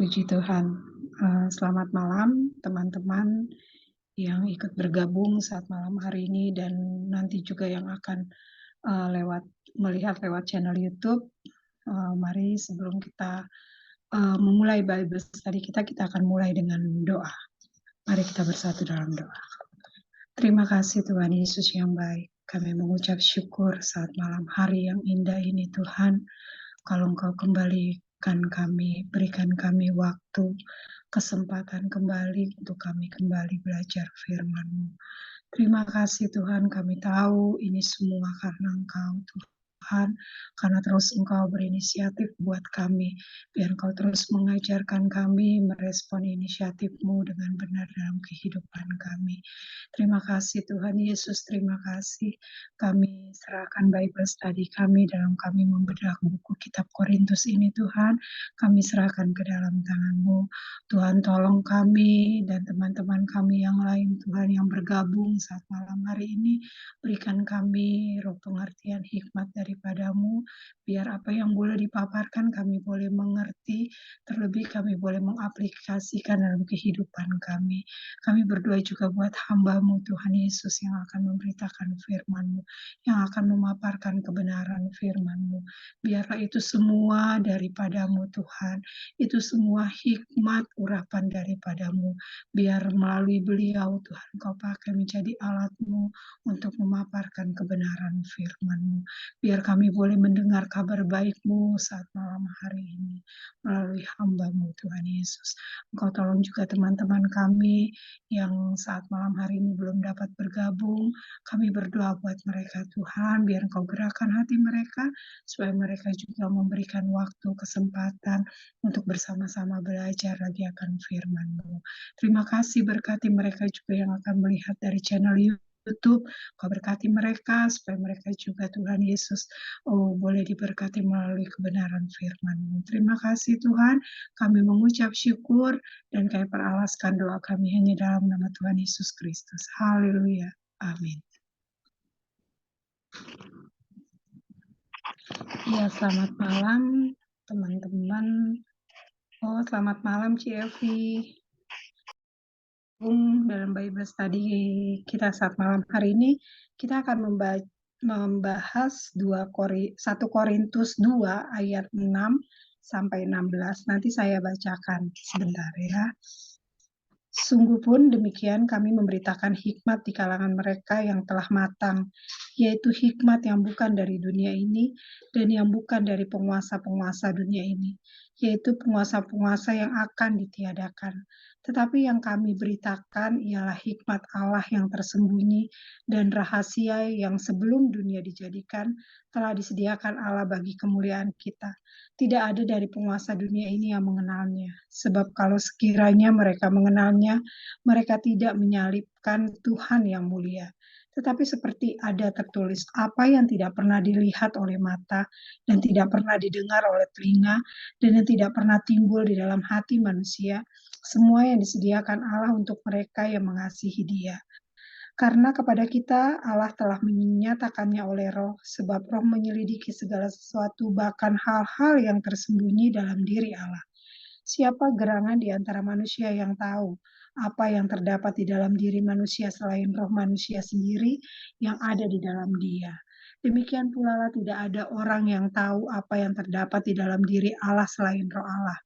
Puji Tuhan. Selamat malam teman-teman yang ikut bergabung saat malam hari ini dan nanti juga yang akan melihat lewat channel YouTube. Mari sebelum kita memulai Bible study kita akan mulai dengan doa. Mari kita bersatu dalam doa. Terima kasih Tuhan Yesus yang baik. Kami mengucap syukur saat malam hari yang indah ini Tuhan. Kalau Engkau kembalikan kami, berikan kami waktu, kesempatan kembali untuk kami kembali belajar firman-Mu. Terima kasih Tuhan, kami tahu ini semua karena Engkau Tuhan, karena terus Engkau berinisiatif buat kami, biar Engkau terus mengajarkan kami merespon inisiatif-Mu dengan benar dalam kehidupan kami. Terima kasih Tuhan Yesus, terima kasih. Kami serahkan Bible study kami dalam kami membedah buku kitab Korintus ini Tuhan, kami serahkan ke dalam tangan-Mu. Tuhan tolong kami dan teman-teman kami yang lain Tuhan yang bergabung saat malam hari ini, berikan kami roh pengertian hikmat daripada-Mu, biar apa yang boleh dipaparkan kami boleh mengerti, terlebih kami boleh mengaplikasikan dalam kehidupan kami. Kami berdoa juga buat hamba-Mu Tuhan Yesus yang akan memberitakan firman-Mu, yang akan memaparkan kebenaran firman-Mu. Biarlah itu semua daripada-Mu Tuhan, itu semua hikmat urapan daripada-Mu. Biar melalui beliau Tuhan Kau pakai menjadi alat-Mu untuk memaparkan kebenaran firman-Mu. Biar kami boleh mendengar kabar baik-Mu saat malam hari ini melalui hamba-Mu Tuhan Yesus. Engkau tolong juga teman-teman kami yang saat malam hari ini belum dapat bergabung. Kami berdoa buat mereka Tuhan, biar Engkau gerakkan hati mereka, supaya mereka juga memberikan waktu, kesempatan untuk bersama-sama belajar lagi akan firman-Mu. Terima kasih berkati mereka juga yang akan melihat dari channel YouTube. Kau berkati mereka supaya mereka juga Tuhan Yesus boleh diberkati melalui kebenaran firman-Mu. Terima kasih Tuhan, kami mengucap syukur dan kami peralaskan doa kami hanya dalam nama Tuhan Yesus Kristus. Haleluya. Amin. Ya, selamat malam teman-teman. Selamat malam Ci Evi. Dalam Bible study kita saat malam hari ini, kita akan membahas 1 Korintus 2 ayat 6 sampai 16. Nanti saya bacakan sebentar ya. Sungguh pun demikian kami memberitakan hikmat di kalangan mereka yang telah matang, yaitu hikmat yang bukan dari dunia ini dan yang bukan dari penguasa-penguasa dunia ini, yaitu penguasa-penguasa yang akan ditiadakan. Tetapi yang kami beritakan ialah hikmat Allah yang tersembunyi dan rahasia yang sebelum dunia dijadikan telah disediakan Allah bagi kemuliaan kita. Tidak ada dari penguasa dunia ini yang mengenalnya, sebab kalau sekiranya mereka mengenalnya, mereka tidak menyalibkan Tuhan yang mulia. Tetapi seperti ada tertulis, apa yang tidak pernah dilihat oleh mata, dan tidak pernah didengar oleh telinga, dan yang tidak pernah timbul di dalam hati manusia, semua yang disediakan Allah untuk mereka yang mengasihi Dia. Karena kepada kita Allah telah menyatakannya oleh Roh, sebab Roh menyelidiki segala sesuatu, bahkan hal-hal yang tersembunyi dalam diri Allah. Siapa gerangan di antara manusia yang tahu apa yang terdapat di dalam diri manusia selain roh manusia sendiri yang ada di dalam dia? Demikian pula tidak ada orang yang tahu apa yang terdapat di dalam diri Allah selain roh Allah.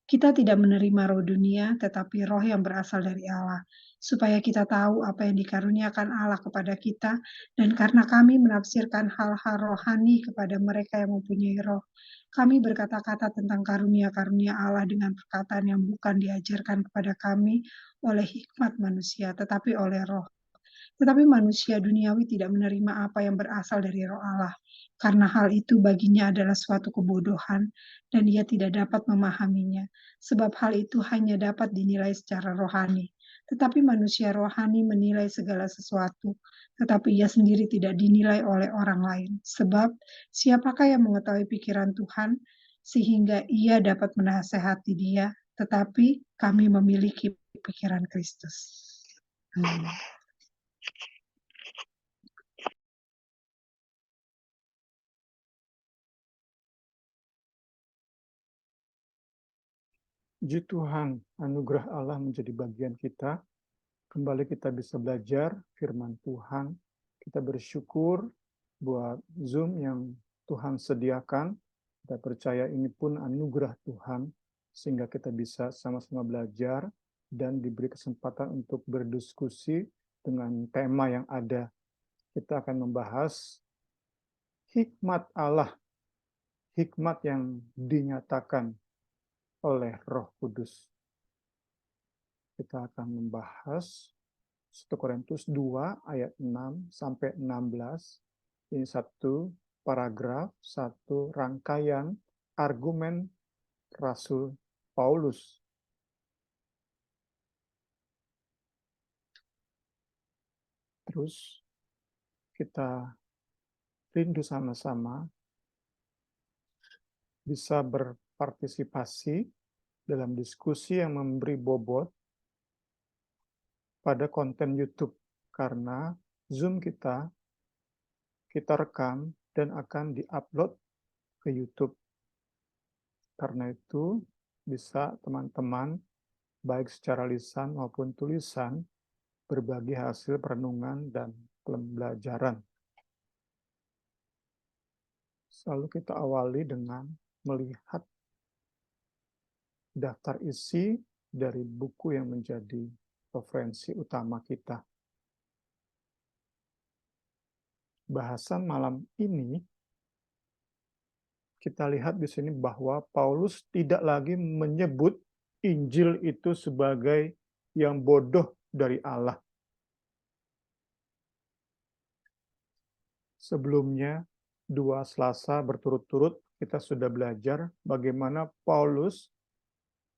Kita tidak menerima roh dunia, tetapi roh yang berasal dari Allah, supaya kita tahu apa yang dikaruniakan Allah kepada kita, dan karena kami menafsirkan hal-hal rohani kepada mereka yang mempunyai roh, kami berkata-kata tentang karunia-karunia Allah dengan perkataan yang bukan diajarkan kepada kami oleh hikmat manusia, tetapi oleh roh. Tetapi manusia duniawi tidak menerima apa yang berasal dari roh Allah, karena hal itu baginya adalah suatu kebodohan, dan ia tidak dapat memahaminya, sebab hal itu hanya dapat dinilai secara rohani. Tetapi manusia rohani menilai segala sesuatu, tetapi ia sendiri tidak dinilai oleh orang lain. Sebab siapakah yang mengetahui pikiran Tuhan, sehingga ia dapat menasehati dia, tetapi kami memiliki pikiran Kristus. Amin. Puji Tuhan, anugerah Allah menjadi bagian kita. Kembali kita bisa belajar firman Tuhan. Kita bersyukur buat Zoom yang Tuhan sediakan. Kita percaya ini pun anugerah Tuhan, sehingga kita bisa sama-sama belajar dan diberi kesempatan untuk berdiskusi dengan tema yang ada. Kita akan membahas hikmat Allah, hikmat yang dinyatakan oleh Roh Kudus. Kita akan membahas 1 Korintus 2 ayat 6 sampai 16. Ini satu paragraf, satu rangkaian argumen Rasul Paulus. Terus kita rindu sama-sama bisa berpartisipasi dalam diskusi yang memberi bobot pada konten YouTube, karena Zoom kita rekam dan akan diupload ke YouTube. Karena itu bisa teman-teman baik secara lisan maupun tulisan berbagi hasil perenungan dan pembelajaran. Selalu kita awali dengan melihat daftar isi dari buku yang menjadi referensi utama kita. Bahasan malam ini kita lihat di sini bahwa Paulus tidak lagi menyebut Injil itu sebagai yang bodoh dari Allah. Sebelumnya, 2 Selasa berturut-turut kita sudah belajar bagaimana Paulus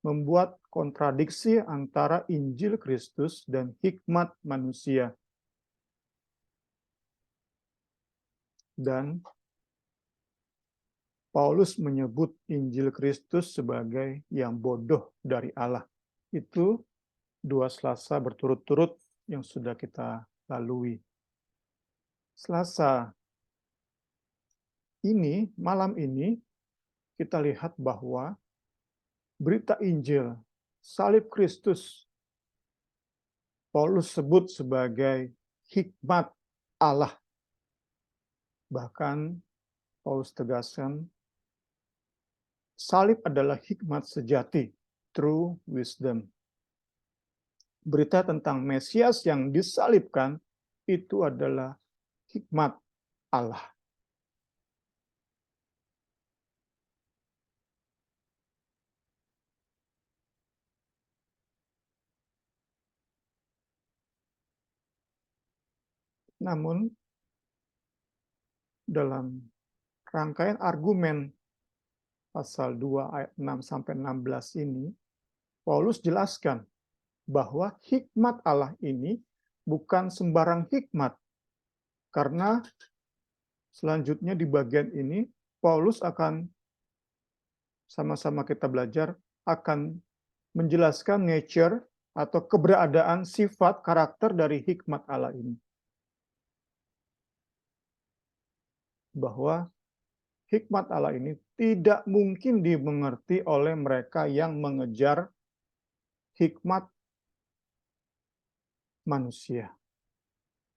membuat kontradiksi antara Injil Kristus dan hikmat manusia. Dan Paulus menyebut Injil Kristus sebagai yang bodoh dari Allah. Itu 2 Selasa berturut-turut yang sudah kita lalui. Selasa ini, malam ini, kita lihat bahwa berita Injil, salib Kristus, Paulus sebut sebagai hikmat Allah. Bahkan Paulus tegaskan, salib adalah hikmat sejati, true wisdom. Berita tentang Mesias yang disalibkan itu adalah hikmat Allah. Namun, dalam rangkaian argumen pasal 2 ayat 6 sampai 16 ini, Paulus jelaskan bahwa hikmat Allah ini bukan sembarang hikmat. Karena selanjutnya di bagian ini, Paulus akan sama-sama kita belajar, akan menjelaskan nature atau keberadaan sifat karakter dari hikmat Allah ini. Bahwa hikmat Allah ini tidak mungkin dimengerti oleh mereka yang mengejar hikmat manusia.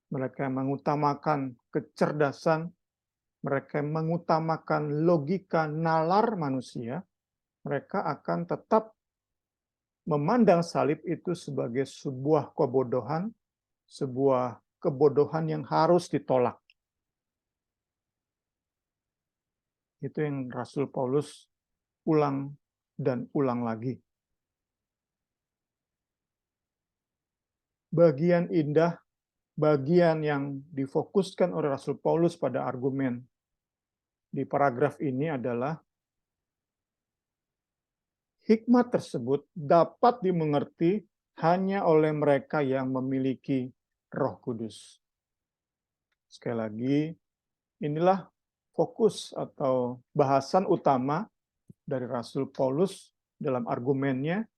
Mereka mengutamakan kecerdasan, mereka mengutamakan logika nalar manusia, mereka akan tetap memandang salib itu sebagai sebuah kebodohan, sebuah kebodohan yang harus ditolak. Itu yang Rasul Paulus ulang dan ulang lagi. Bagian indah, bagian yang difokuskan oleh Rasul Paulus pada argumen di paragraf ini adalah hikmat tersebut dapat dimengerti hanya oleh mereka yang memiliki Roh Kudus. Sekali lagi, inilah fokus atau bahasan utama dari Rasul Paulus dalam argumennya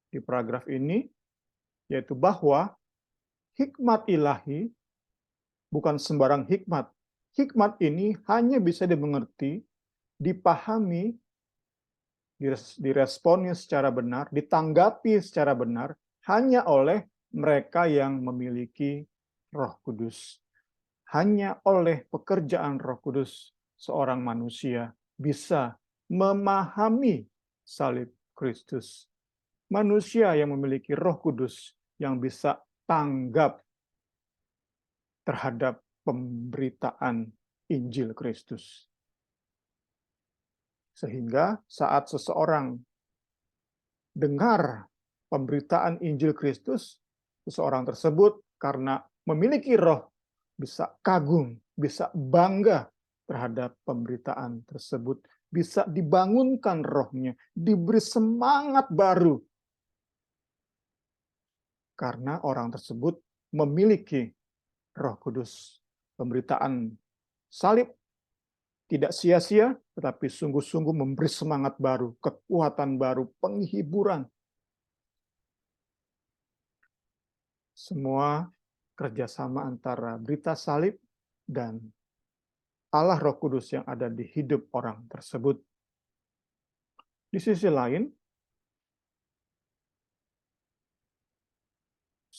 di paragraf ini, yaitu bahwa hikmat ilahi bukan sembarang hikmat. Hikmat ini hanya bisa dimengerti, dipahami diresponi secara benar, ditanggapi secara benar hanya oleh mereka yang memiliki Roh Kudus. Hanya oleh pekerjaan Roh Kudus seorang manusia bisa memahami salib Kristus. Manusia yang memiliki Roh Kudus yang bisa tanggap terhadap pemberitaan Injil Kristus. Sehingga saat seseorang dengar pemberitaan Injil Kristus, seseorang tersebut karena memiliki roh bisa kagum, bisa bangga terhadap pemberitaan tersebut, bisa dibangunkan rohnya, diberi semangat baru karena orang tersebut memiliki Roh Kudus. Pemberitaan salib tidak sia-sia, tetapi sungguh-sungguh memberi semangat baru, kekuatan baru, penghiburan. Semua kerjasama antara berita salib dan Allah Roh Kudus yang ada di hidup orang tersebut. Di sisi lain,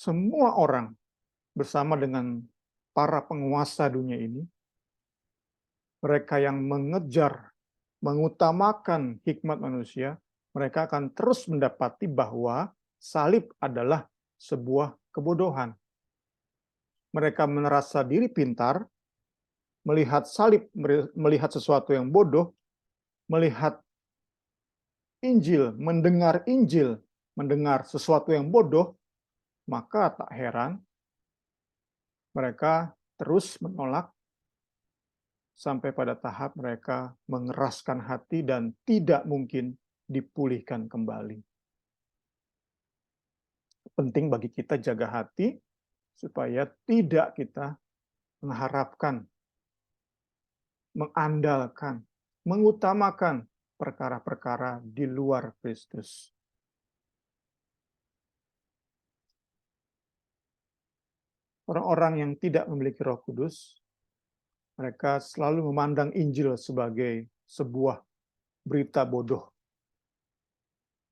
semua orang bersama dengan para penguasa dunia ini, mereka yang mengejar, mengutamakan hikmat manusia, mereka akan terus mendapati bahwa salib adalah sebuah kebodohan. Mereka merasa diri pintar, melihat salib, melihat sesuatu yang bodoh, melihat Injil, mendengar sesuatu yang bodoh, maka tak heran mereka terus menolak sampai pada tahap mereka mengeraskan hati dan tidak mungkin dipulihkan kembali. Penting bagi kita jaga hati supaya tidak kita mengharapkan, mengandalkan, mengutamakan perkara-perkara di luar Kristus. Orang-orang yang tidak memiliki Roh Kudus, mereka selalu memandang Injil sebagai sebuah berita bodoh.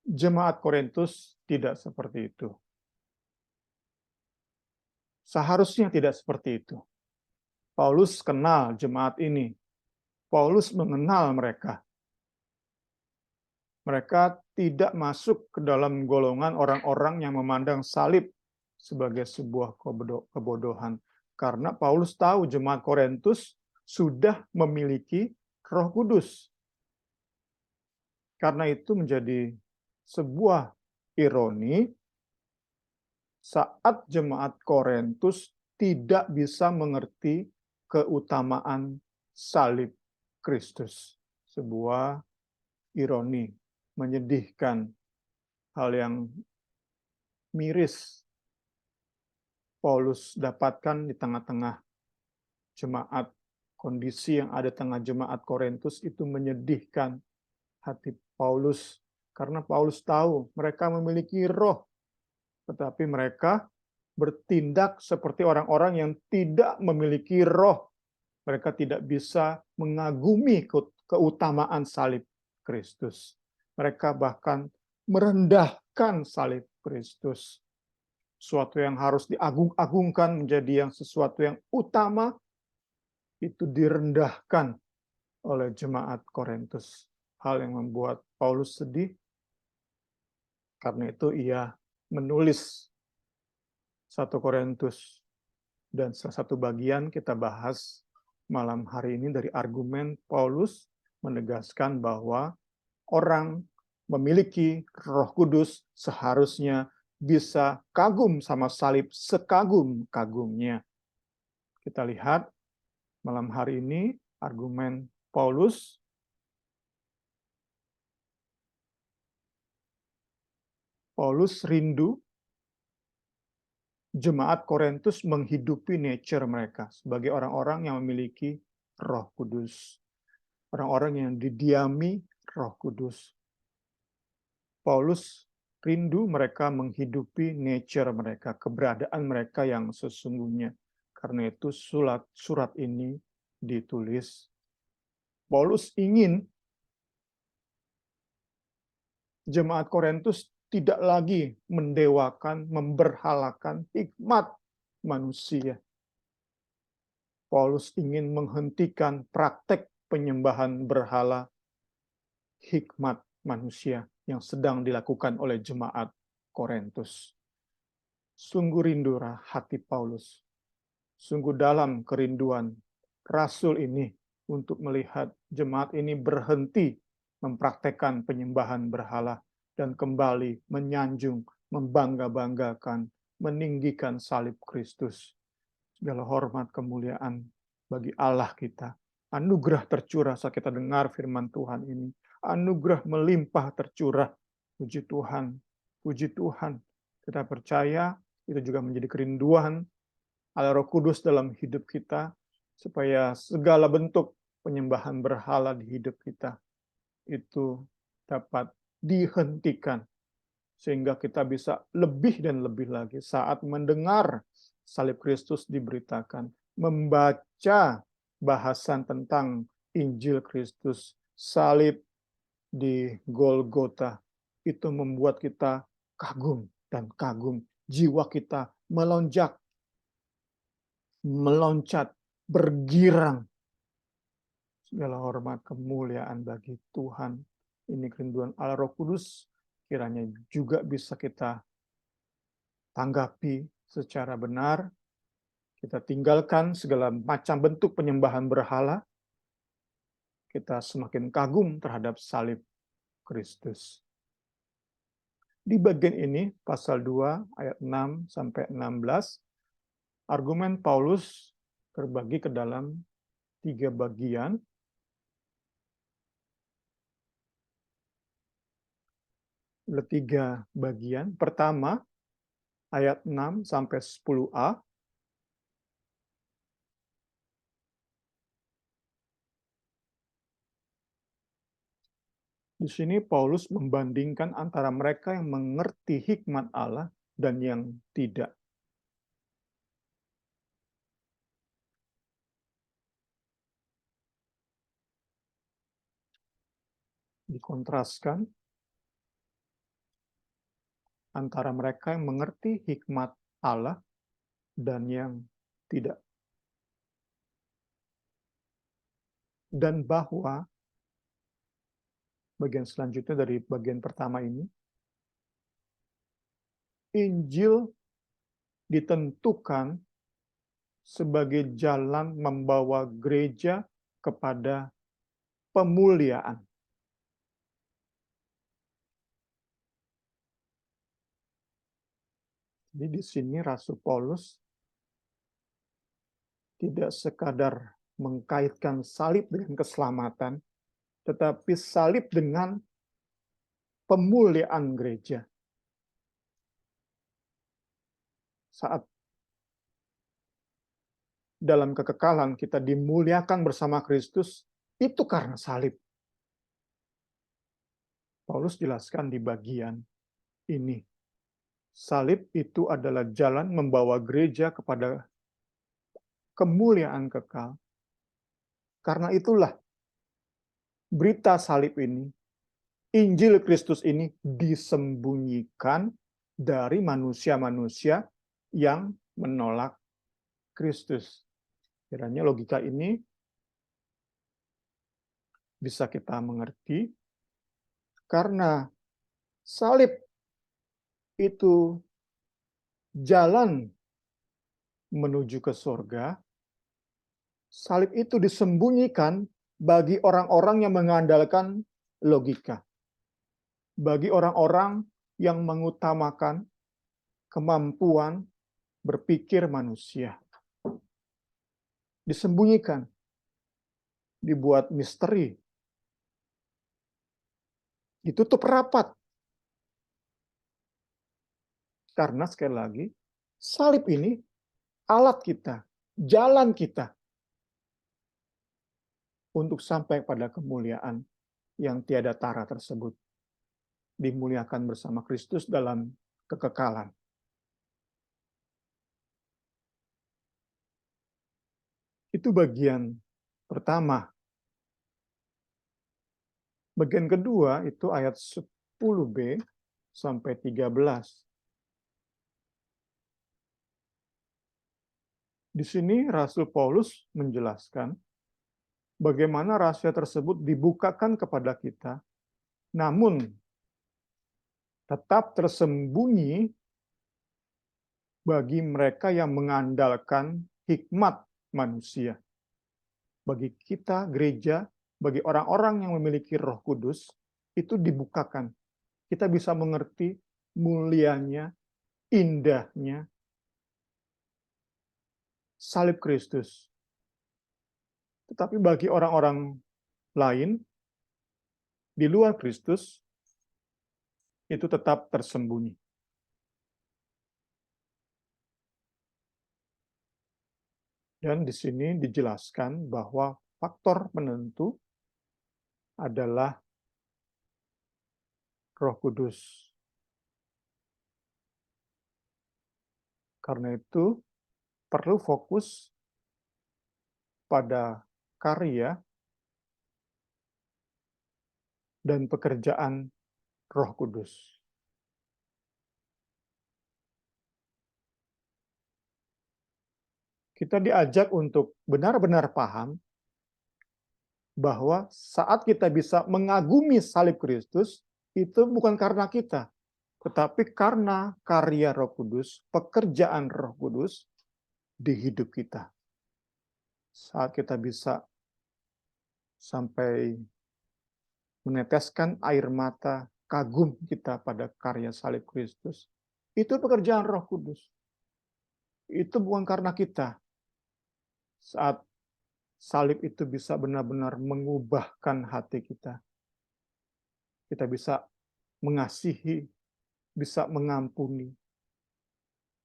Jemaat Korintus tidak seperti itu. Seharusnya tidak seperti itu. Paulus kenal jemaat ini. Paulus mengenal mereka. Mereka tidak masuk ke dalam golongan orang-orang yang memandang salib sebagai sebuah kebodohan. Karena Paulus tahu jemaat Korintus sudah memiliki Roh Kudus. Karena itu menjadi sebuah ironi saat jemaat Korintus tidak bisa mengerti keutamaan salib Kristus. Sebuah ironi, menyedihkan, hal yang miris Paulus dapatkan di tengah-tengah jemaat. Kondisi yang ada di tengah jemaat Korintus itu menyedihkan hati Paulus, karena Paulus tahu mereka memiliki roh, tetapi mereka bertindak seperti orang-orang yang tidak memiliki roh. Mereka tidak bisa mengagumi keutamaan salib Kristus. Mereka bahkan merendahkan salib Kristus. Sesuatu yang harus diagung-agungkan menjadi yang sesuatu yang utama, itu direndahkan oleh jemaat Korintus. Hal yang membuat Paulus sedih, karena itu ia menulis 1 Korintus. Dan salah satu bagian kita bahas malam hari ini dari argumen Paulus menegaskan bahwa orang memiliki Roh Kudus seharusnya bisa kagum sama salib sekagum-kagumnya. Kita lihat malam hari ini argumen Paulus. Paulus rindu jemaat Korintus menghidupi nature mereka sebagai orang-orang yang memiliki Roh Kudus. Orang-orang yang didiami Roh Kudus. Paulus rindu mereka menghidupi nature mereka, keberadaan mereka yang sesungguhnya. Karena itu surat ini ditulis. Paulus ingin jemaat Korintus tidak lagi mendewakan, memberhalakan hikmat manusia. Paulus ingin menghentikan praktek penyembahan berhala hikmat manusia yang sedang dilakukan oleh jemaat Korintus. Sungguh rindu hati Paulus. Sungguh dalam kerinduan rasul ini untuk melihat jemaat ini berhenti mempraktekkan penyembahan berhala dan kembali menyanjung, membangga-banggakan, meninggikan salib Kristus. Segala hormat kemuliaan bagi Allah kita. Anugerah tercurah saat kita dengar firman Tuhan ini. Anugerah melimpah tercurah. Puji Tuhan, puji Tuhan. Kita percaya itu juga menjadi kerinduan Allah Roh Kudus dalam hidup kita, supaya segala bentuk penyembahan berhala di hidup kita itu dapat dihentikan, sehingga kita bisa lebih dan lebih lagi saat mendengar salib Kristus diberitakan, membaca bahasan tentang Injil Kristus, salib di Golgota, itu membuat kita kagum dan kagum. Jiwa kita meloncat, bergirang. Segala hormat kemuliaan bagi Tuhan. Ini kerinduan Allah Roh Kudus, kiranya juga bisa kita tanggapi secara benar. Kita tinggalkan segala macam bentuk penyembahan berhala. Kita semakin kagum terhadap salib Kristus. Di bagian ini, pasal 2, ayat 6 sampai 16, argumen Paulus terbagi ke dalam 3 bagian. Ada 3 bagian. Pertama, ayat 6 sampai 10a. Di sini Paulus membandingkan antara mereka yang mengerti hikmat Allah dan yang tidak. Dikontraskan antara mereka yang mengerti hikmat Allah dan yang tidak. Dan bahwa bagian selanjutnya dari bagian pertama ini, Injil ditentukan sebagai jalan membawa gereja kepada pemuliaan. Jadi di sini Rasul Paulus tidak sekadar mengkaitkan salib dengan keselamatan, tetapi salib dengan pemuliaan gereja. Saat dalam kekekalan kita dimuliakan bersama Kristus, itu karena salib. Paulus jelaskan di bagian ini. Salib itu adalah jalan membawa gereja kepada kemuliaan kekal. Karena itulah berita salib ini, Injil Kristus ini disembunyikan dari manusia-manusia yang menolak Kristus. Kiranya logika ini bisa kita mengerti, karena salib itu jalan menuju ke surga, salib itu disembunyikan bagi orang-orang yang mengandalkan logika. Bagi orang-orang yang mengutamakan kemampuan berpikir manusia. Disembunyikan, dibuat misteri, ditutup rapat. Karena sekali lagi, salib ini alat kita, jalan kita untuk sampai pada kemuliaan yang tiada tara tersebut. Dimuliakan bersama Kristus dalam kekekalan. Itu bagian pertama. Bagian kedua itu ayat 10b sampai 13. Di sini Rasul Paulus menjelaskan bagaimana rahasia tersebut dibukakan kepada kita, namun tetap tersembunyi bagi mereka yang mengandalkan hikmat manusia. Bagi kita, gereja, bagi orang-orang yang memiliki Roh Kudus, itu dibukakan. Kita bisa mengerti mulianya, indahnya salib Kristus. Tetapi bagi orang-orang lain di luar Kristus, itu tetap tersembunyi. Dan di sini dijelaskan bahwa faktor penentu adalah Roh Kudus. Karena itu perlu fokus pada karya dan pekerjaan Roh Kudus. Kita diajak untuk benar-benar paham bahwa saat kita bisa mengagumi salib Kristus, itu bukan karena kita, tetapi karena karya Roh Kudus, pekerjaan Roh Kudus di hidup kita. Saat kita bisa sampai meneteskan air mata kagum kita pada karya salib Kristus, itu pekerjaan Roh Kudus. Itu bukan karena kita. Saat salib itu bisa benar-benar mengubahkan hati kita. Kita bisa mengasihi, bisa mengampuni.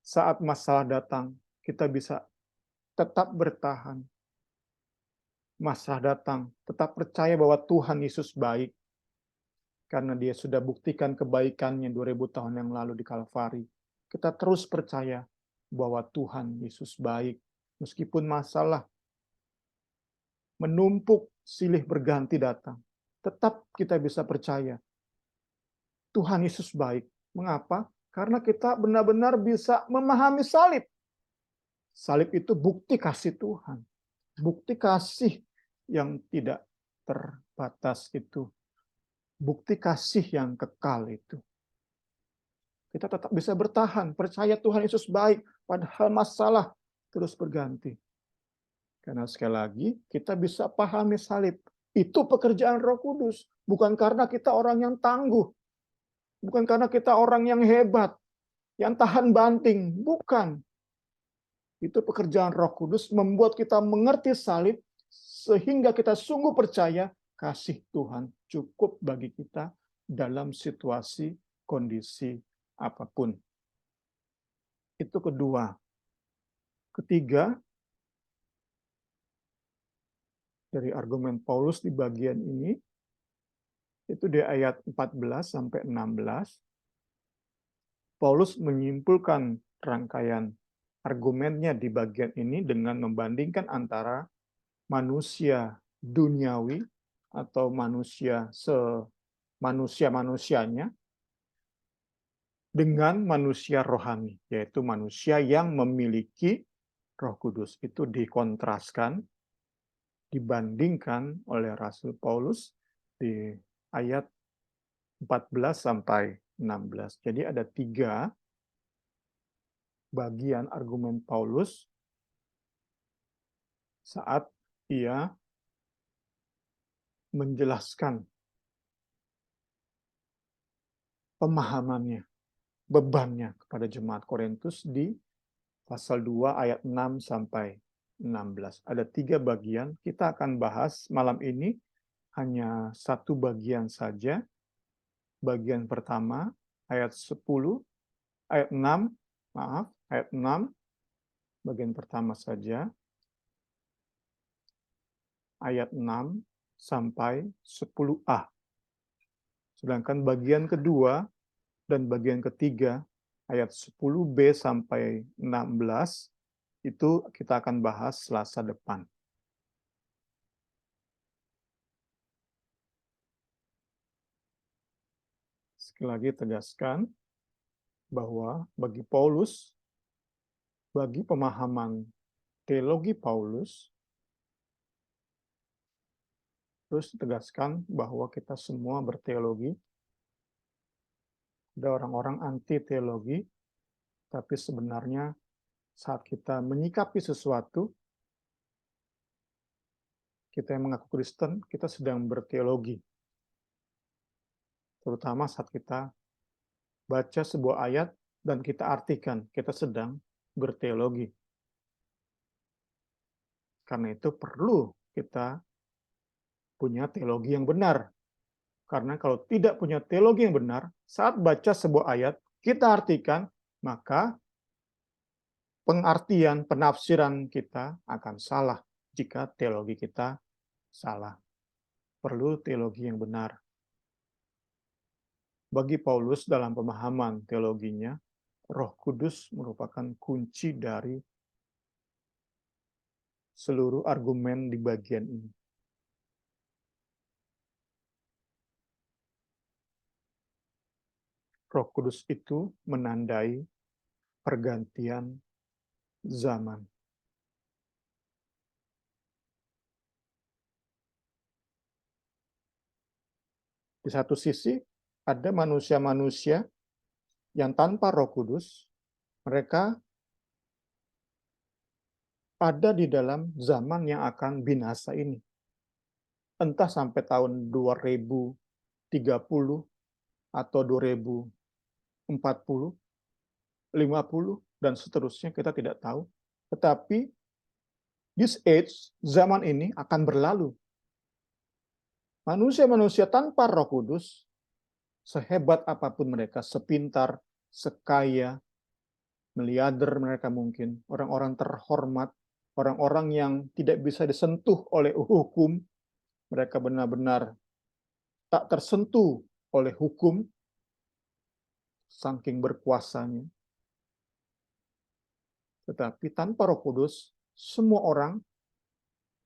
Saat masalah datang, kita bisa tetap bertahan. Masalah datang, tetap percaya bahwa Tuhan Yesus baik. Karena dia sudah buktikan kebaikannya 2000 tahun yang lalu di Kalvari. Kita terus percaya bahwa Tuhan Yesus baik. Meskipun masalah menumpuk silih berganti datang, tetap kita bisa percaya Tuhan Yesus baik. Mengapa? Karena kita benar-benar bisa memahami salib. Salib itu bukti kasih Tuhan. Bukti kasih yang tidak terbatas itu. Bukti kasih yang kekal itu. Kita tetap bisa bertahan, percaya Tuhan Yesus baik, padahal masalah terus berganti. Karena sekali lagi, kita bisa pahami salib. Itu pekerjaan Roh Kudus. Bukan karena kita orang yang tangguh. Bukan karena kita orang yang hebat, yang tahan banting. Bukan. Itu pekerjaan Roh Kudus membuat kita mengerti salib, sehingga kita sungguh percaya kasih Tuhan cukup bagi kita dalam situasi, kondisi apapun. Itu kedua. Ketiga, dari argumen Paulus di bagian ini, itu di ayat 14 sampai 16, Paulus menyimpulkan rangkaian argumennya di bagian ini dengan membandingkan antara manusia duniawi atau manusia semanusia-manusianya dengan manusia rohani, yaitu manusia yang memiliki Roh Kudus. Itu dikontraskan, dibandingkan oleh Rasul Paulus di ayat 14 sampai 16. Jadi ada 3 bagian argumen Paulus saat ia menjelaskan pemahamannya, bebannya kepada jemaat Korintus di pasal 2 ayat 6 sampai 16. Ada 3 bagian, kita akan bahas malam ini hanya 1 bagian saja. Bagian pertama, ayat 10, ayat 6, ayat 6, bagian pertama saja, ayat 6 sampai 10a. Sedangkan bagian kedua dan bagian ketiga, ayat 10b sampai 16, itu kita akan bahas Selasa depan. Sekali lagi tegaskan bahwa bagi Paulus, bagi pemahaman teologi Paulus, terus tegaskan bahwa kita semua berteologi. Ada orang-orang anti teologi, tapi sebenarnya saat kita menyikapi sesuatu, kita yang mengaku Kristen, kita sedang berteologi. Terutama saat kita baca sebuah ayat dan kita artikan, kita sedang berteologi. Karena itu perlu kita punya teologi yang benar. Karena kalau tidak punya teologi yang benar, saat baca sebuah ayat, kita artikan, maka pengertian, penafsiran kita akan salah jika teologi kita salah. Perlu teologi yang benar. Bagi Paulus dalam pemahaman teologinya, Roh Kudus merupakan kunci dari seluruh argumen di bagian ini. Roh Kudus itu menandai pergantian zaman. Di satu sisi, ada manusia-manusia yang tanpa Roh Kudus, mereka ada di dalam zaman yang akan binasa ini. Entah sampai tahun 2030 atau 2040, 50, dan seterusnya kita tidak tahu. Tetapi this age, zaman ini akan berlalu. Manusia-manusia tanpa Roh Kudus, sehebat apapun mereka, sepintar, sekaya, miliarder mereka mungkin, orang-orang terhormat, orang-orang yang tidak bisa disentuh oleh hukum, mereka benar-benar tak tersentuh oleh hukum, saking berkuasanya. Tetapi tanpa Roh Kudus, semua orang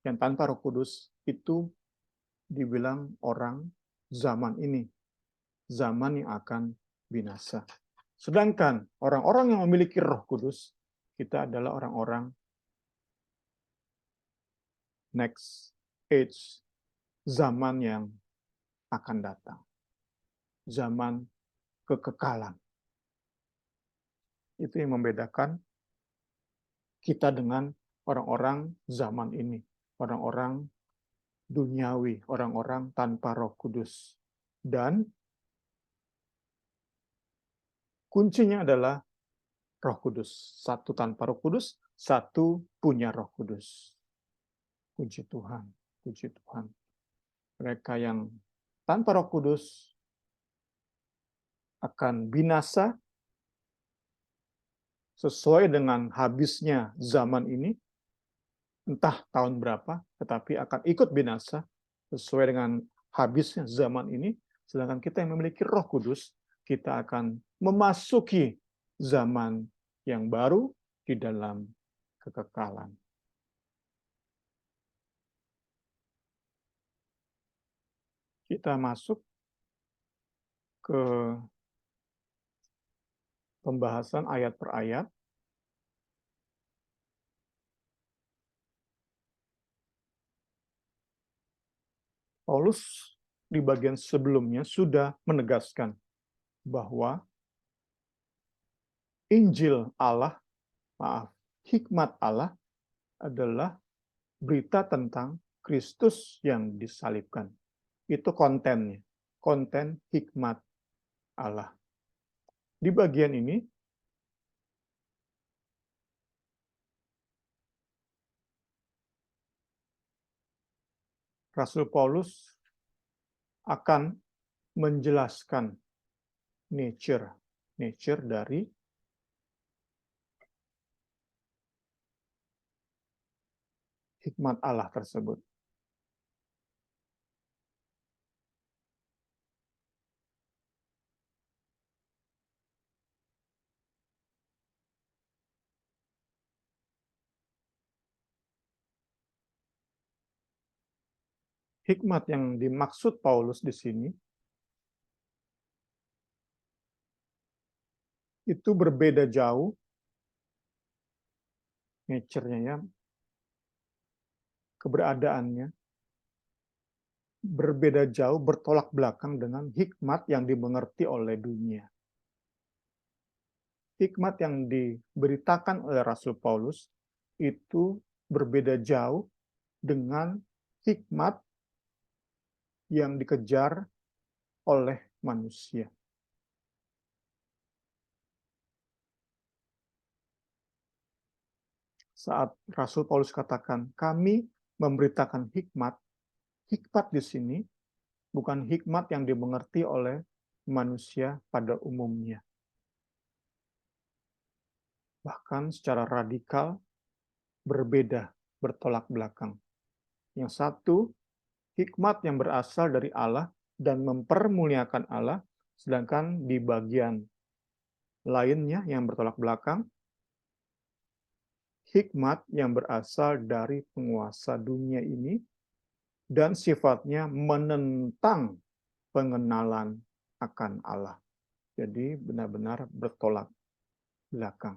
yang tanpa Roh Kudus itu dibilang orang zaman ini, zaman yang akan binasa. Sedangkan orang-orang yang memiliki Roh Kudus, kita adalah orang-orang next age, zaman yang akan datang. Zaman kekekalan. Itu yang membedakan kita dengan orang-orang zaman ini. Orang-orang duniawi, orang-orang tanpa Roh Kudus. Dan kuncinya adalah Roh Kudus. Satu tanpa Roh Kudus, satu punya Roh Kudus. Puji Tuhan, puji Tuhan. Mereka yang tanpa Roh Kudus akan binasa sesuai dengan habisnya zaman ini, entah tahun berapa, tetapi akan ikut binasa sesuai dengan habisnya zaman ini. Sedangkan kita yang memiliki Roh Kudus, kita akan memasuki zaman yang baru di dalam kekekalan. Kita masuk ke pembahasan ayat per ayat. Paulus di bagian sebelumnya sudah menegaskan bahwa Injil Allah, hikmat Allah adalah berita tentang Kristus yang disalibkan. Itu kontennya, konten hikmat Allah. Di bagian ini, Rasul Paulus akan menjelaskan nature dari hikmat Allah tersebut. Hikmat yang dimaksud Paulus di sini itu berbeda jauh nature-nya ya, keberadaannya berbeda jauh, bertolak belakang dengan hikmat yang dimengerti oleh dunia. Hikmat yang diberitakan oleh Rasul Paulus itu berbeda jauh dengan hikmat yang dikejar oleh manusia. Saat Rasul Paulus katakan, kami memberitakan hikmat, hikmat di sini bukan hikmat yang dimengerti oleh manusia pada umumnya. Bahkan secara radikal berbeda, bertolak belakang. Yang satu, hikmat yang berasal dari Allah dan mempermuliakan Allah, sedangkan di bagian lainnya yang bertolak belakang, hikmat yang berasal dari penguasa dunia ini dan sifatnya menentang pengenalan akan Allah. Jadi benar-benar bertolak belakang.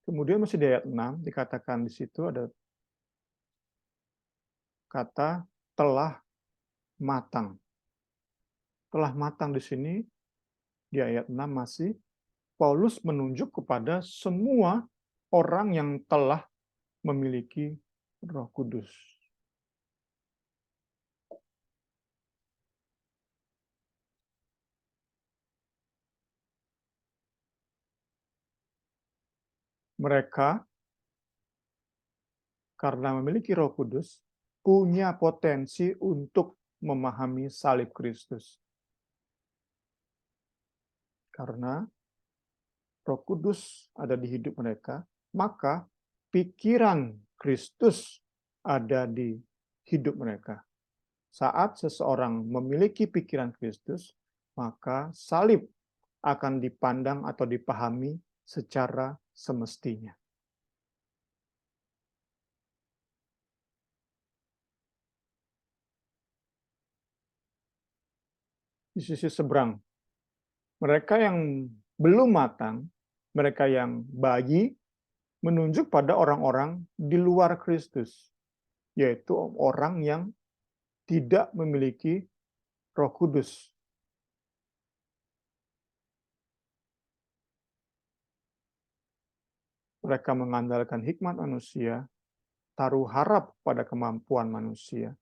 Kemudian masih di ayat 6 dikatakan di situ ada kata telah matang. Telah matang di sini di ayat 6 masih Paulus menunjuk kepada semua orang yang telah memiliki Roh Kudus. Mereka karena memiliki Roh Kudus punya potensi untuk memahami salib Kristus. Karena Roh Kudus ada di hidup mereka, maka pikiran Kristus ada di hidup mereka. Saat seseorang memiliki pikiran Kristus, maka salib akan dipandang atau dipahami secara semestinya. Di sisi seberang, mereka yang belum matang, mereka yang bayi, menunjuk pada orang-orang di luar Kristus, yaitu orang yang tidak memiliki Roh Kudus. Mereka mengandalkan hikmat manusia, taruh harap pada kemampuan manusia.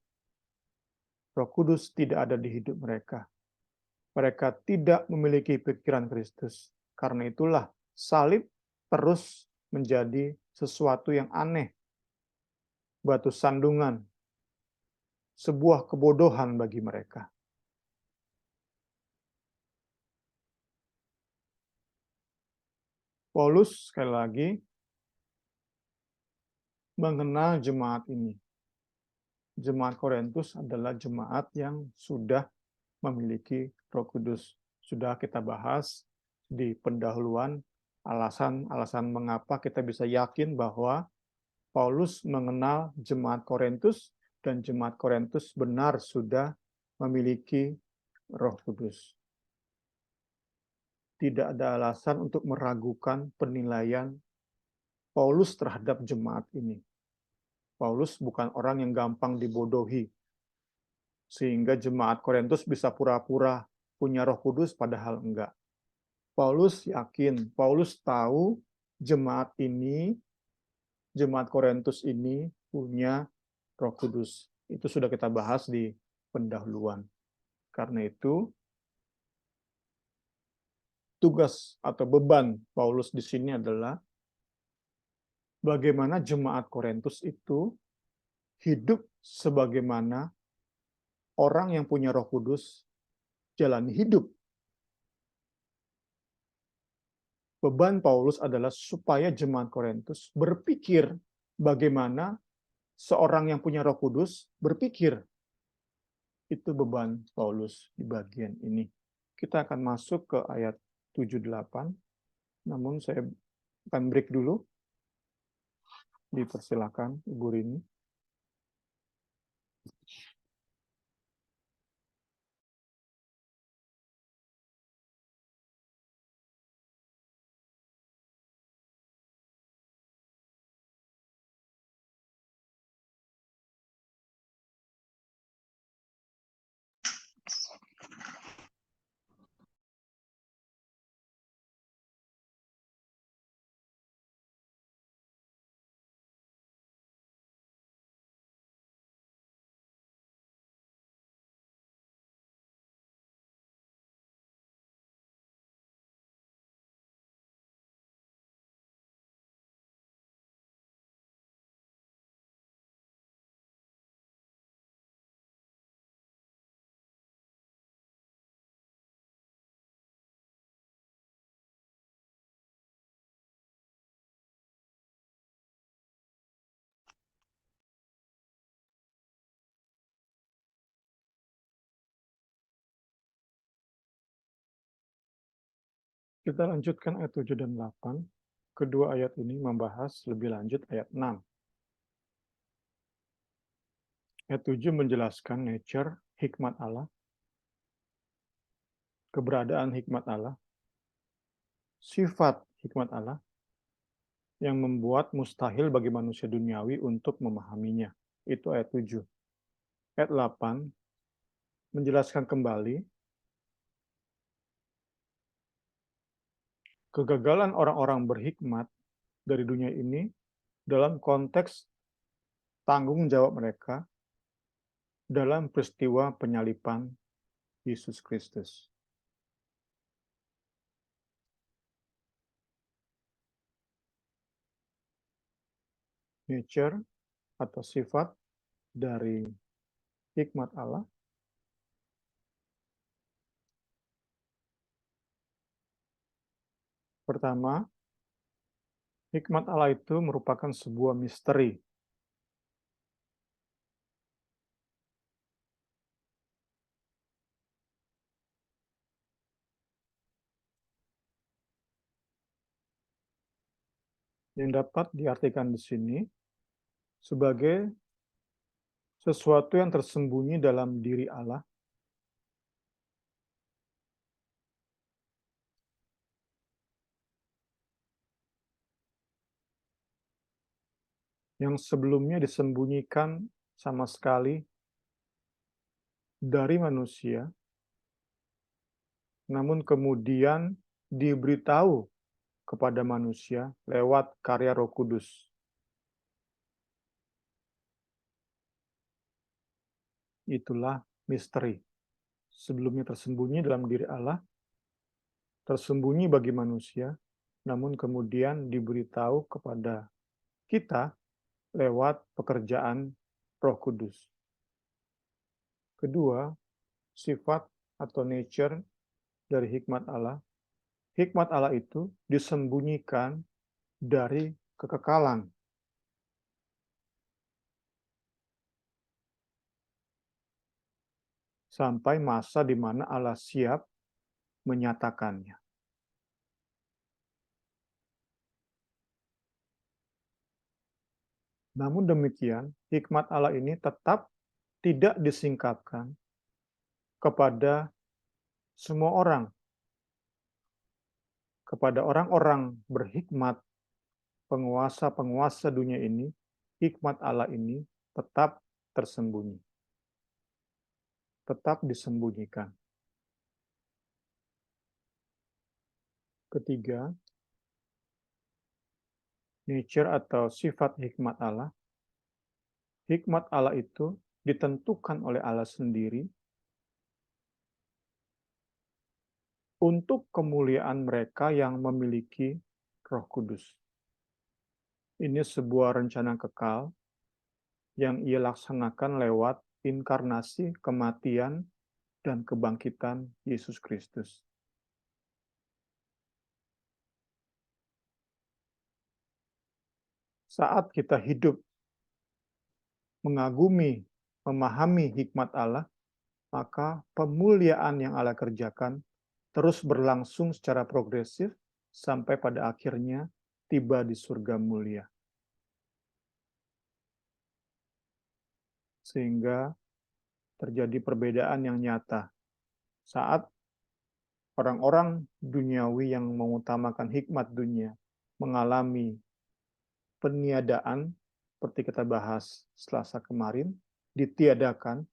Roh Kudus tidak ada di hidup mereka. Mereka tidak memiliki pikiran Kristus. Karena itulah salib terus menjadi sesuatu yang aneh, batu sandungan, sebuah kebodohan bagi mereka. Paulus sekali lagi mengenal jemaat ini. Jemaat Korintus adalah jemaat yang sudah memiliki Roh Kudus. Sudah kita bahas di pendahuluan alasan-alasan mengapa kita bisa yakin bahwa Paulus mengenal jemaat Korintus dan jemaat Korintus benar sudah memiliki Roh Kudus. Tidak ada alasan untuk meragukan penilaian Paulus terhadap jemaat ini. Paulus bukan orang yang gampang dibodohi, sehingga jemaat Korintus bisa pura-pura punya Roh Kudus padahal enggak. Paulus yakin, Paulus tahu jemaat ini, jemaat Korintus ini punya Roh Kudus. Itu sudah kita bahas di pendahuluan. Karena itu, tugas atau beban Paulus di sini adalah bagaimana jemaat Korintus itu hidup sebagaimana orang yang punya Roh Kudus jalani hidup. Beban Paulus adalah supaya jemaat Korintus berpikir bagaimana seorang yang punya Roh Kudus berpikir. Itu beban Paulus di bagian ini. Kita akan masuk ke ayat 7-8. Namun saya akan break dulu. Dipersilakan Ibu Rini. Kita lanjutkan ayat 7 dan 8. Kedua ayat ini membahas lebih lanjut ayat 6. Ayat 7 menjelaskan nature, hikmat Allah, keberadaan hikmat Allah, sifat hikmat Allah yang membuat mustahil bagi manusia duniawi untuk memahaminya. Itu ayat 7. Ayat 8 menjelaskan kembali kegagalan orang-orang berhikmat dari dunia ini dalam konteks tanggung jawab mereka dalam peristiwa penyaliban Yesus Kristus. Nature atau sifat dari hikmat Allah. Pertama, hikmat Allah itu merupakan sebuah misteri. Yang dapat diartikan di sini sebagai sesuatu yang tersembunyi dalam diri Allah yang sebelumnya disembunyikan sama sekali dari manusia, namun kemudian diberitahu kepada manusia lewat karya Roh Kudus. Itulah misteri. Sebelumnya tersembunyi dalam diri Allah, tersembunyi bagi manusia, namun kemudian diberitahu kepada kita lewat pekerjaan Roh Kudus. Kedua, sifat atau nature dari hikmat Allah. Hikmat Allah itu disembunyikan dari kekekalan. Sampai masa di mana Allah siap menyatakannya. Namun demikian, hikmat Allah ini tetap tidak disingkapkan kepada semua orang. Kepada orang-orang berhikmat, penguasa-penguasa dunia ini, hikmat Allah ini tetap tersembunyi. Tetap disembunyikan. Ketiga, nature atau sifat hikmat Allah. Hikmat Allah itu ditentukan oleh Allah sendiri untuk kemuliaan mereka yang memiliki Roh Kudus. Ini sebuah rencana kekal yang Ia laksanakan lewat inkarnasi, kematian, dan kebangkitan Yesus Kristus. Saat kita hidup mengagumi, memahami hikmat Allah, maka pemuliaan yang Allah kerjakan terus berlangsung secara progresif sampai pada akhirnya tiba di surga mulia. Sehingga terjadi perbedaan yang nyata saat orang-orang duniawi yang mengutamakan hikmat dunia mengalami peniadaan, seperti kita bahas Selasa kemarin, ditiadakan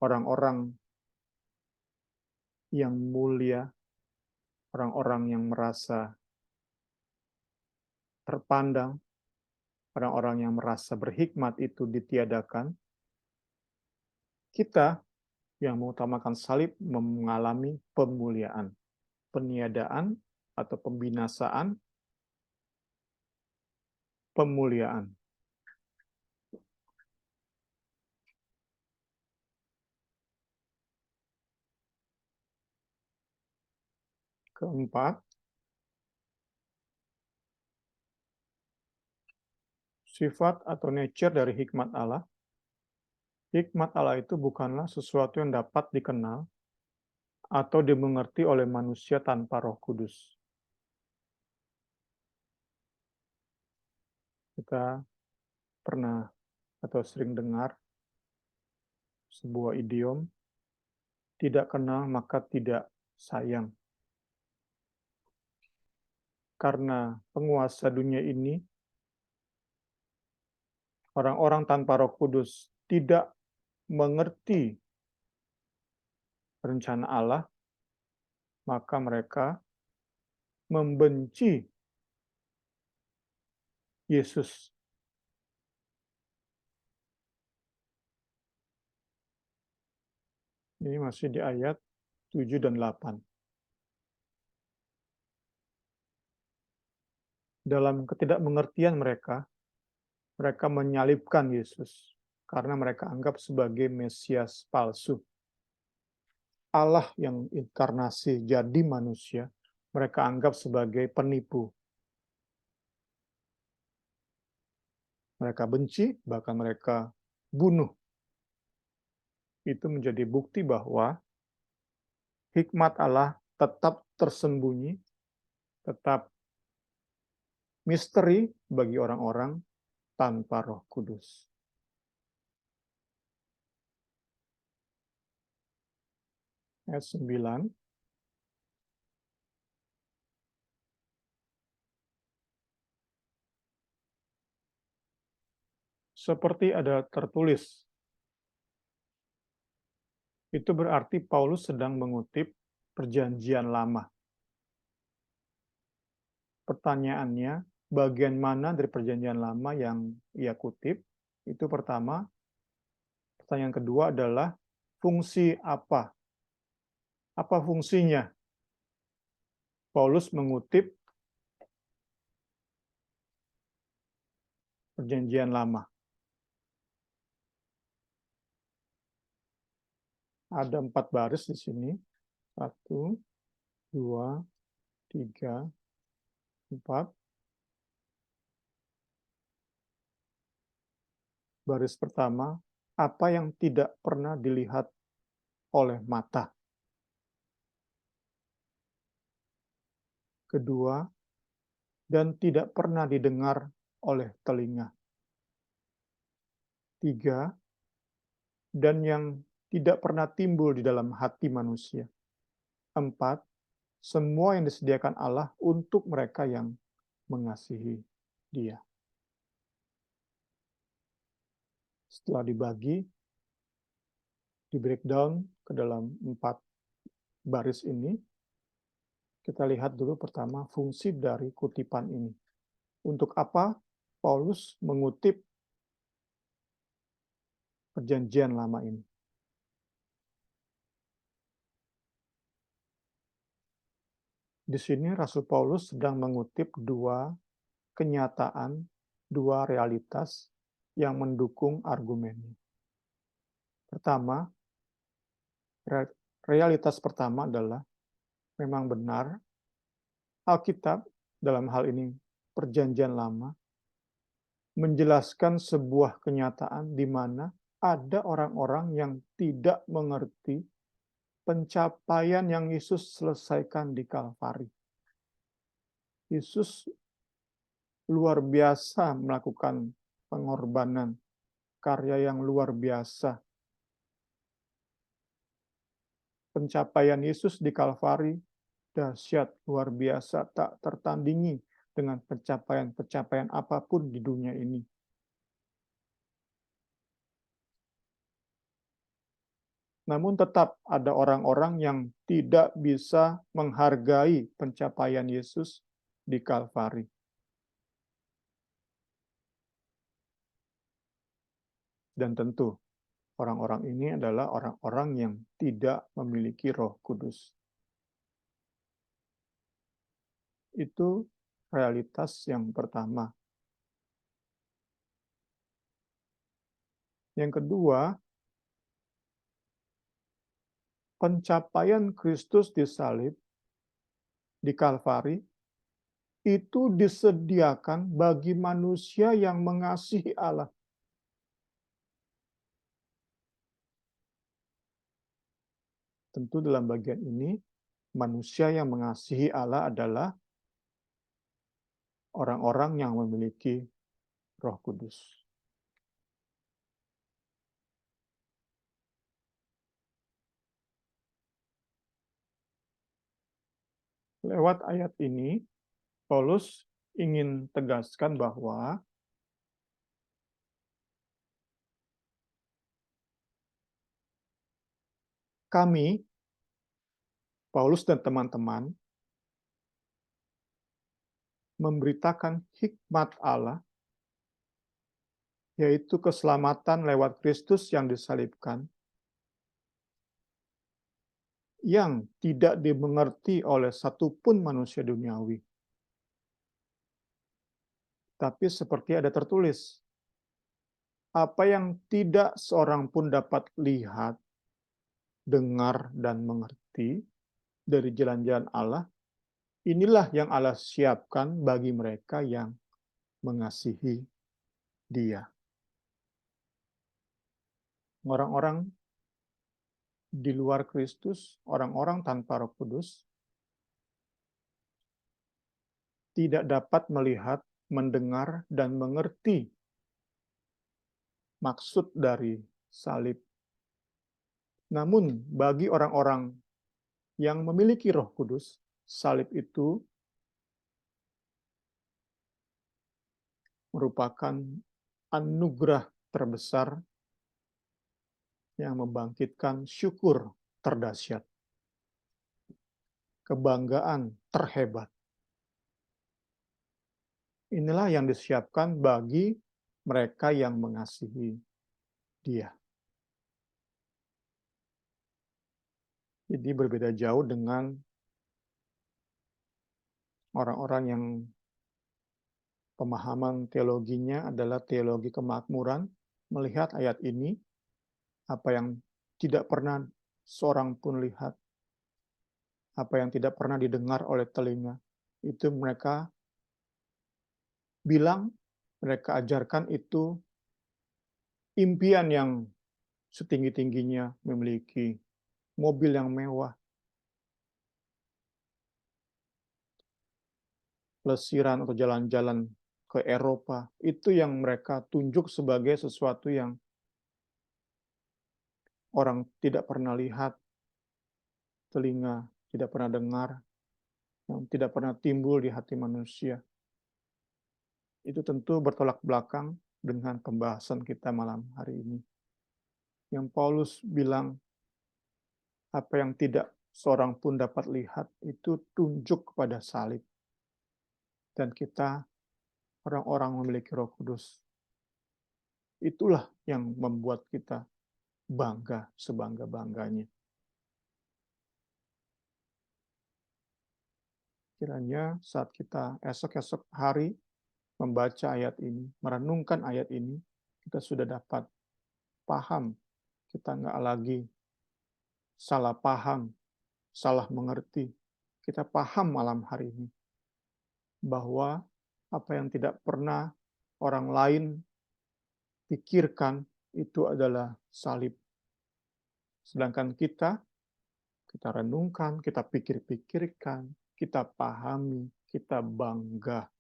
orang-orang yang mulia, orang-orang yang merasa terpandang, orang-orang yang merasa berhikmat itu ditiadakan. Kita yang mengutamakan salib mengalami pemuliaan, peniadaan atau pembinasaan, pemuliaan. Keempat, sifat atau nature dari hikmat Allah. Hikmat Allah itu bukanlah sesuatu yang dapat dikenal atau dimengerti oleh manusia tanpa Roh Kudus. Kita pernah atau sering dengar sebuah idiom, tidak kenal maka tidak sayang. Karena penguasa dunia ini, orang-orang tanpa Roh Kudus tidak mengerti rencana Allah, maka mereka membenci Yesus. Ini masih di ayat 7 dan 8. Dalam ketidakmengertian mereka, mereka menyalibkan Yesus karena mereka anggap sebagai Mesias palsu. Allah yang inkarnasi jadi manusia, mereka anggap sebagai penipu. Mereka benci, bahkan mereka bunuh. Itu menjadi bukti bahwa hikmat Allah tetap tersembunyi, tetap misteri bagi orang-orang tanpa Roh Kudus. Ayat 9. Seperti ada tertulis, itu berarti Paulus sedang mengutip Perjanjian Lama. Pertanyaannya, bagian mana dari Perjanjian Lama yang ia kutip? Itu pertama. Pertanyaan kedua adalah fungsi apa? Apa fungsinya? Paulus mengutip Perjanjian Lama. Ada 4 baris di sini. 1, 2, 3, 4. Baris pertama, apa yang tidak pernah dilihat oleh mata. Kedua, dan tidak pernah didengar oleh telinga. 3, dan yang tidak pernah timbul di dalam hati manusia. 4, semua yang disediakan Allah untuk mereka yang mengasihi Dia. Setelah dibagi, di breakdown ke dalam 4 baris ini, kita lihat dulu pertama fungsi dari kutipan ini. Untuk apa Paulus mengutip Perjanjian Lama ini? Di sini Rasul Paulus sedang mengutip 2 kenyataan, 2 realitas yang mendukung argumennya. Pertama, realitas pertama adalah memang benar Alkitab, dalam hal ini Perjanjian Lama, menjelaskan sebuah kenyataan di mana ada orang-orang yang tidak mengerti pencapaian yang Yesus selesaikan di Kalvari. Yesus luar biasa melakukan pengorbanan, karya yang luar biasa. Pencapaian Yesus di Kalvari dahsyat, luar biasa, tak tertandingi dengan pencapaian-pencapaian apapun di dunia ini. Namun tetap ada orang-orang yang tidak bisa menghargai pencapaian Yesus di Kalvari. Dan tentu orang-orang ini adalah orang-orang yang tidak memiliki Roh Kudus. Itu realitas yang pertama. Yang kedua, pencapaian Kristus di salib, di Kalvari, itu disediakan bagi manusia yang mengasihi Allah. Tentu dalam bagian ini, manusia yang mengasihi Allah adalah orang-orang yang memiliki Roh Kudus. Lewat ayat ini, Paulus ingin tegaskan bahwa kami, Paulus dan teman-teman, memberitakan hikmat Allah, yaitu keselamatan lewat Kristus yang disalibkan, yang tidak dimengerti oleh satupun manusia duniawi. Tapi seperti ada tertulis, apa yang tidak seorang pun dapat lihat, dengar, dan mengerti dari jalan-jalan Allah, inilah yang Allah siapkan bagi mereka yang mengasihi Dia. Orang-orang di luar Kristus, orang-orang tanpa Roh Kudus, tidak dapat melihat, mendengar, dan mengerti maksud dari salib. Namun, bagi orang-orang yang memiliki Roh Kudus, salib itu merupakan anugerah terbesar yang membangkitkan syukur terdahsyat, kebanggaan terhebat. Inilah yang disiapkan bagi mereka yang mengasihi Dia. Jadi berbeda jauh dengan orang-orang yang pemahaman teologinya adalah teologi kemakmuran, melihat ayat ini, apa yang tidak pernah seorang pun lihat, apa yang tidak pernah didengar oleh telinga, itu mereka bilang, mereka ajarkan itu impian yang setinggi-tingginya, memiliki mobil yang mewah, plesiran atau jalan-jalan ke Eropa, itu yang mereka tunjuk sebagai sesuatu yang orang tidak pernah lihat, telinga tidak pernah dengar, yang tidak pernah timbul di hati manusia. Itu tentu bertolak belakang dengan pembahasan kita malam hari ini. Yang Paulus bilang, apa yang tidak seorang pun dapat lihat, itu tunjuk kepada salib. Dan kita, orang-orang memiliki Roh Kudus, itulah yang membuat kita bangga sebangga-bangganya. Kiranya saat kita esok-esok hari membaca ayat ini, merenungkan ayat ini, kita sudah dapat paham. Kita nggak lagi salah paham, salah mengerti. Kita paham malam hari ini bahwa apa yang tidak pernah orang lain pikirkan itu adalah salib. Sedangkan kita renungkan, kita pikir-pikirkan, kita pahami, kita bangga.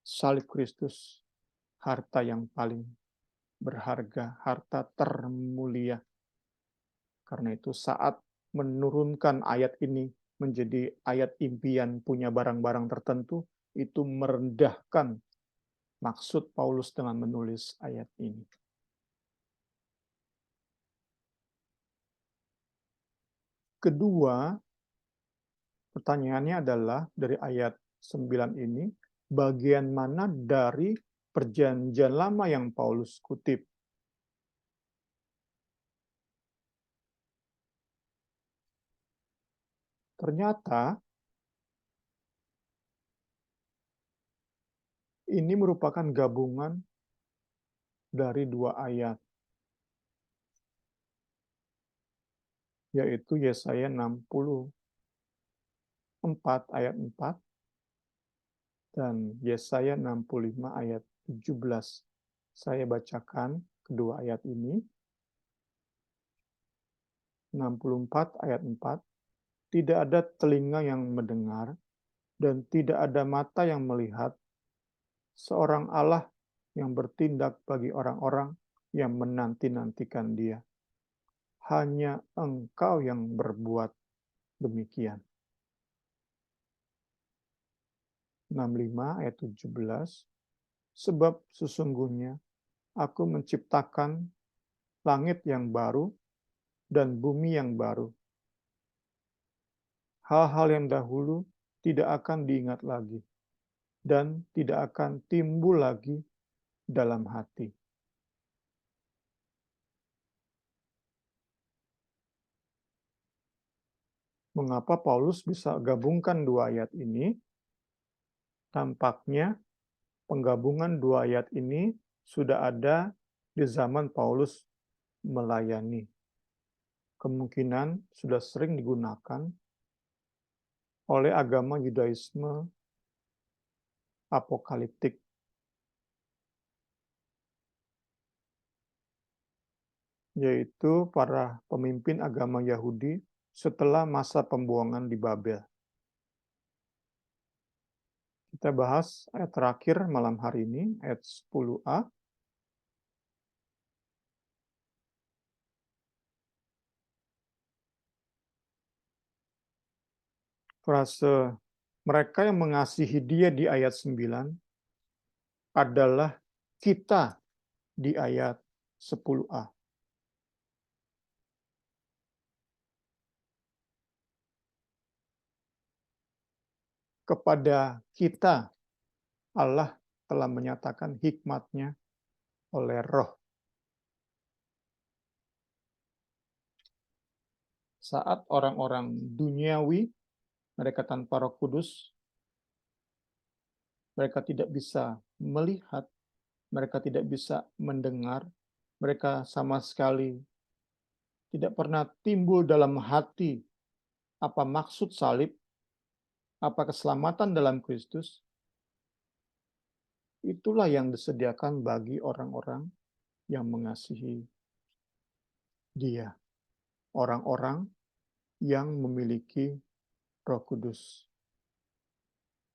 Salib Kristus, harta yang paling berharga, harta termulia. Karena itu saat menurunkan ayat ini menjadi ayat impian punya barang-barang tertentu, itu merendahkan maksud Paulus dengan menulis ayat ini. Kedua, pertanyaannya adalah dari ayat 9 ini, bagian mana dari perjanjian lama yang Paulus kutip? Ternyata ini merupakan gabungan dari dua ayat, yaitu Yesaya 64 ayat 4 dan Yesaya 65 ayat 17. Saya bacakan kedua ayat ini. 64 ayat 4. Tidak ada telinga yang mendengar dan tidak ada mata yang melihat seorang Allah yang bertindak bagi orang-orang yang menanti-nantikan Dia. Hanya Engkau yang berbuat demikian. 65 ayat 17. Sebab sesungguhnya Aku menciptakan langit yang baru dan bumi yang baru. Hal-hal yang dahulu tidak akan diingat lagi dan tidak akan timbul lagi dalam hati. Mengapa Paulus bisa gabungkan dua ayat ini? Tampaknya penggabungan dua ayat ini sudah ada di zaman Paulus melayani. Kemungkinan sudah sering digunakan oleh agama Yudaisme apokaliptik, yaitu para pemimpin agama Yahudi setelah masa pembuangan di Babel. Kita bahas ayat terakhir malam hari ini, ayat 10a. Frase mereka yang mengasihi Dia di ayat 9 adalah kita di ayat 10a. Kepada kita Allah telah menyatakan hikmat-Nya oleh Roh. Saat orang-orang duniawi, mereka tanpa Roh Kudus, mereka tidak bisa melihat, mereka tidak bisa mendengar, mereka sama sekali tidak pernah timbul dalam hati apa maksud salib, apa keselamatan dalam Kristus. Itulah yang disediakan bagi orang-orang yang mengasihi Dia, orang-orang yang memiliki Roh Kudus.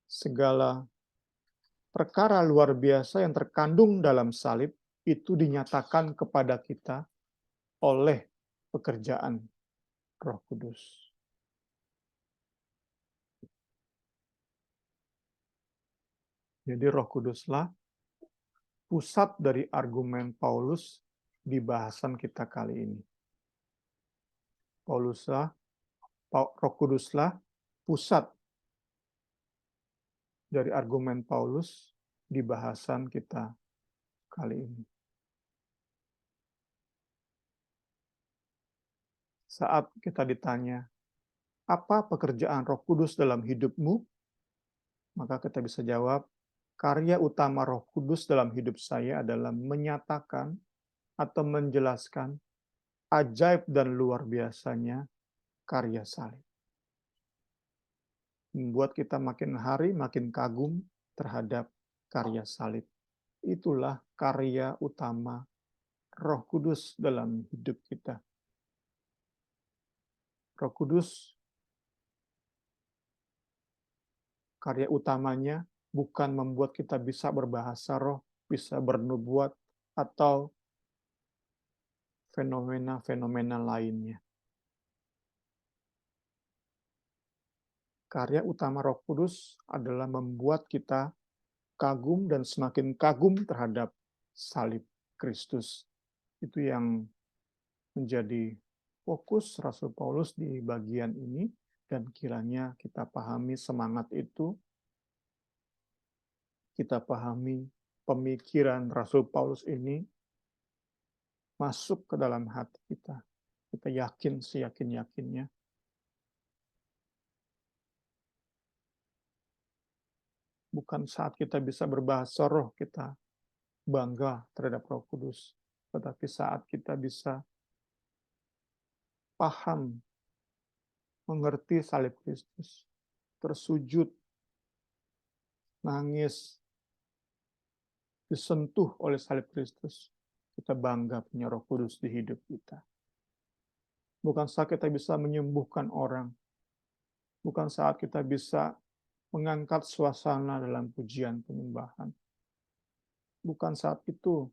Segala perkara luar biasa yang terkandung dalam salib itu dinyatakan kepada kita oleh pekerjaan Roh Kudus. Jadi Roh Kuduslah pusat dari argumen Paulus di bahasan kita kali ini. Roh Kuduslah pusat dari argumen Paulus di bahasan kita kali ini. Saat kita ditanya, apa pekerjaan Roh Kudus dalam hidupmu? Maka kita bisa jawab, karya utama Roh Kudus dalam hidup saya adalah menyatakan atau menjelaskan ajaib dan luar biasanya karya salib. Membuat kita makin hari makin kagum terhadap karya salib. Itulah karya utama Roh Kudus dalam hidup kita. Roh Kudus, karya utamanya bukan membuat kita bisa berbahasa roh, bisa bernubuat, atau fenomena-fenomena lainnya. Karya utama Roh Kudus adalah membuat kita kagum dan semakin kagum terhadap salib Kristus. Itu yang menjadi fokus Rasul Paulus di bagian ini, dan kiranya kita pahami semangat itu, kita pahami pemikiran Rasul Paulus ini masuk ke dalam hati kita. Kita yakin seyakin-yakinnya bukan saat kita bisa berbahasa roh kita bangga terhadap Roh Kudus, tetapi saat kita bisa paham, mengerti salib Kristus, tersujud, nangis, disentuh oleh salib Kristus, kita bangga punya Roh Kudus di hidup kita. Bukan saat kita bisa menyembuhkan orang, bukan saat kita bisa mengangkat suasana dalam pujian penyembahan, bukan saat itu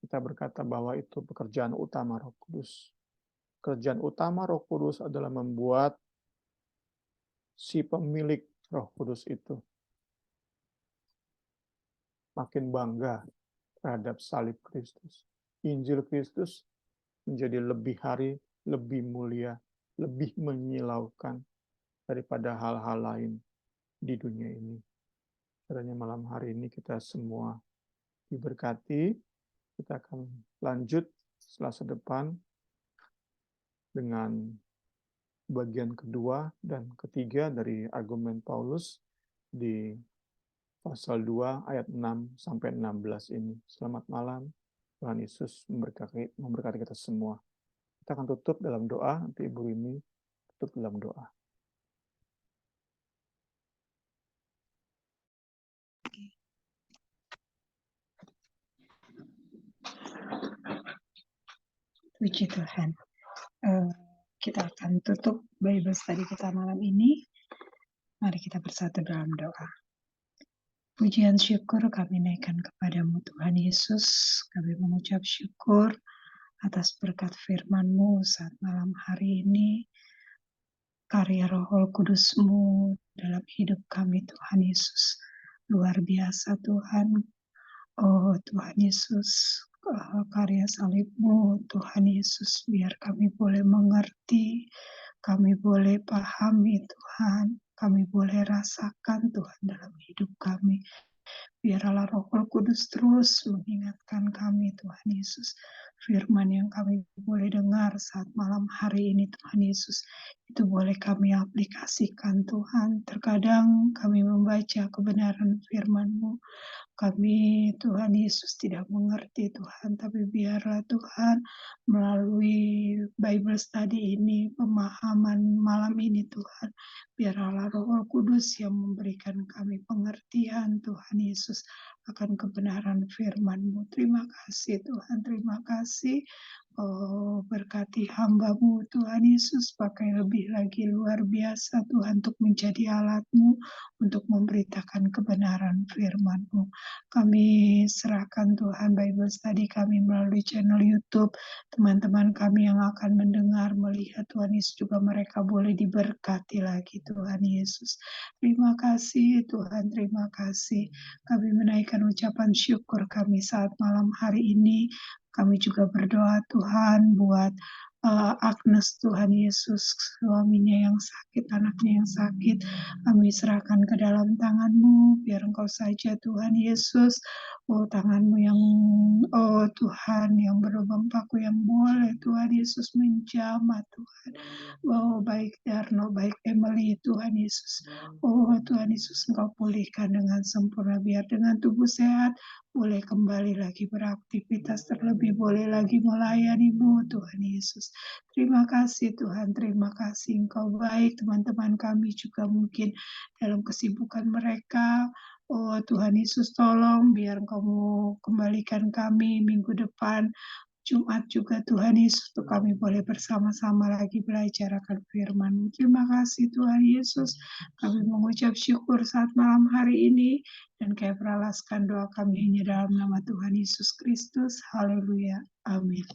kita berkata bahwa itu pekerjaan utama Roh Kudus. Pekerjaan utama Roh Kudus adalah membuat si pemilik Roh Kudus itu makin bangga terhadap salib Kristus. Injil Kristus menjadi lebih hari, lebih mulia, lebih menyilaukan daripada hal-hal lain di dunia ini. Kiranya malam hari ini kita semua diberkati. Kita akan lanjut Selasa depan dengan bagian kedua dan ketiga dari argumen Paulus di pasal 2 ayat 6 sampai 16 ini. Selamat malam. Tuhan Yesus memberkati kita semua. Kita akan tutup dalam doa. Nanti Ibu ini tutup dalam doa. Puji Tuhan. Kita akan tutup Bible study kita malam ini. Mari kita bersatu dalam doa. Pujian syukur kami naikkan kepadamu Tuhan Yesus. Kami mengucap syukur atas berkat firman-Mu saat malam hari ini. Karya Roh Kudus-Mu dalam hidup kami Tuhan Yesus. Luar biasa Tuhan. Oh Tuhan Yesus, karya salib-Mu Tuhan Yesus, biar kami boleh mengerti, kami boleh pahami Tuhan, kami boleh rasakan Tuhan dalam hidup kami. Biarlah Roh Kudus terus mengingatkan kami Tuhan Yesus. Firman yang kami boleh dengar saat malam hari ini Tuhan Yesus, itu boleh kami aplikasikan Tuhan. Terkadang kami membaca kebenaran firman-Mu, kami Tuhan Yesus tidak mengerti Tuhan, tapi biarlah Tuhan melalui Bible study ini, pemahaman malam ini Tuhan, biarlah Roh Kudus yang memberikan kami pengertian Tuhan Yesus akan kebenaran firman-Mu. Terima kasih Tuhan, terima kasih. Oh, berkati hamba-Mu Tuhan Yesus, pakai lebih lagi luar biasa Tuhan untuk menjadi alat-Mu, untuk memberitakan kebenaran firman-Mu. Kami serahkan Tuhan Bible study kami melalui channel YouTube. Teman-teman kami yang akan mendengar, melihat Tuhan Yesus juga mereka boleh diberkati lagi Tuhan Yesus. Terima kasih Tuhan, terima kasih. Kami menaikkan ucapan syukur kami saat malam hari ini. Kami juga berdoa Tuhan buat Agnes Tuhan Yesus, suaminya yang sakit, anaknya yang sakit. Kami serahkan ke dalam tangan-Mu, biar Engkau saja Tuhan Yesus. Oh tangan-Mu yang, oh Tuhan, yang berlubang paku yang boleh Tuhan Yesus menjamah Tuhan. Oh baik Darno, baik Emily Tuhan Yesus. Oh Tuhan Yesus, Engkau pulihkan dengan sempurna, biar dengan tubuh sehat boleh kembali lagi beraktivitas, terlebih boleh lagi melayani-Mu Tuhan Yesus. Terima kasih Tuhan, terima kasih Engkau baik. Teman-teman kami juga mungkin dalam kesibukan mereka. Oh Tuhan Yesus, tolong biar Engkau kembalikan kami minggu depan, Jumat juga Tuhan Yesus, untuk kami boleh bersama-sama lagi belajar akan firman-Mu. Terima kasih Tuhan Yesus. Kami mengucap syukur saat malam hari ini, dan kami beralaskan doa kami hanya dalam nama Tuhan Yesus Kristus. Haleluya. Amin.